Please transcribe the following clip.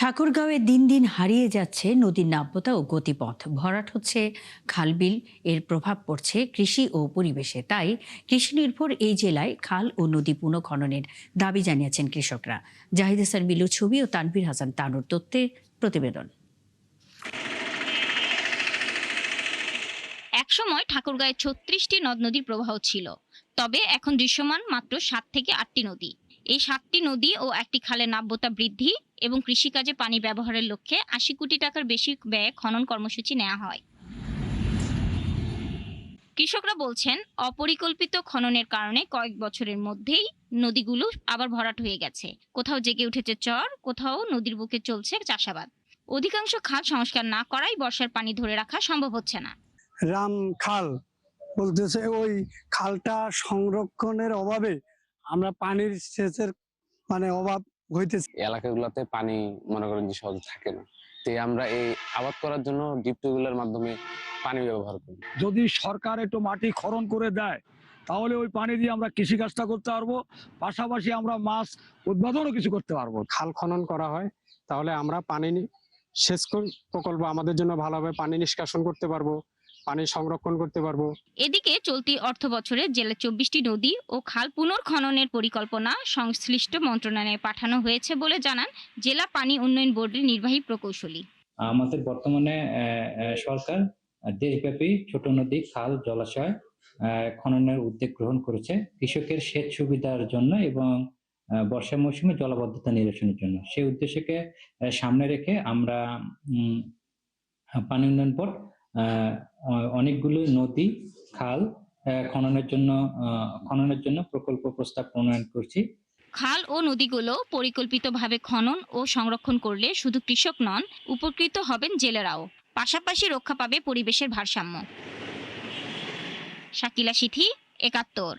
ঠাকুরগাঁওয়ে দিন দিন হারিয়ে যাচ্ছে নদীর নাব্যতা ও গতিপথ, ভরাট হচ্ছে খালবিল। এর প্রভাব পড়ছে কৃষি ও পরিবেশে। তাই কৃষি নির্ভর এই জেলায় খাল ও নদী পুনঃখননের দাবি জানিয়েছেন কৃষকরা। জাহিদ হাসান মিলুর ছবি ও তানভীর হাসান তানুর তথ্যে প্রতিবেদন। একসময় ঠাকুরগাঁয়ে ৩৬টি নদ নদীর প্রবাহ ছিল, তবে এখন দৃশ্যমান মাত্র ৭ থেকে ৮টি নদী। এই ৭টি নদী ও একটি খালের নাব্যতা বৃদ্ধি এবং কৃষিকাজে পানি ব্যবহারের লক্ষ্যে ৮০ কোটি টাকার বেশি ব্যয়ে খনন কর্মসূচি নেওয়া হয়। কৃষকরা বলছেন, অপরিকল্পিত খননের কারণে কয়েক বছরের মধ্যেই নদীগুলো আবার ভরাট হয়ে গেছে। কোথাও জেগে উঠেছে চর, কোথাও নদীর বুকে চলছে চাষাবাদ। অধিকাংশ খাল সংস্কার না করায় বর্ষার পানি ধরে রাখা সম্ভব হচ্ছে না। রাম খাল বলতেছে, ওই খালটা সংরক্ষণের অভাবে আমরা পানির সেচের অভাব হইতেছে। এলাকাগুলোতে পানি মনে করেন যে সহজে থাকে না, তো আমরা এই আবাদ করার জন্য ডিপ টিউবওয়েলের মাধ্যমে পানি ব্যবহার করি। যদি সরকার একটু মাটি খনন করে দেয় তাহলে ওই পানি দিয়ে আমরা কৃষিকাজটা করতে পারবো, পাশাপাশি আমরা মাছ উৎপাদনও কিছু করতে পারবো। খাল খনন করা হয় তাহলে আমরা পানি সেচ প্রকল্প আমাদের জন্য ভালো হবে, পানি নিষ্কাশন করতে পারবো, পানি সংরক্ষণ করতে পারবো। এদিকে চলতি অর্থ বছরে জেলার ২৪টি নদী ও খাল পুনর্খননের পরিকল্পনা সংশ্লিষ্ট মন্ত্রণালয়ে পাঠানো হয়েছে বলে জানান জেলা পানি উন্নয়ন বোর্ডের নির্বাহী প্রকৌশলী। আমাদের বর্তমানে সরকার দেশব্যাপী ছোট নদী, খাল, জলাশয় খননের উদ্যোগ গ্রহণ করেছে কৃষকের সেচ সুবিধার জন্য এবং বর্ষা মৌসুমে জলাবদ্ধতা নিরসনের জন্য। সেই উদ্দেশ্যকে সামনে রেখে আমরা পানি উন্নয়ন বোর্ড অনেকগুলো নদী, খাল খননের জন্য প্রকল্প প্রস্তাব প্রণয়ন করছি। খাল ও নদীগুলো পরিকল্পিতভাবে খনন ও সংরক্ষণ করলে শুধু কৃষক নন, উপকৃত হবেন জেলেরাও। পাশাপাশি রক্ষা পাবে পরিবেশের ভারসাম্য। শাকিলা সিথি, ৭১।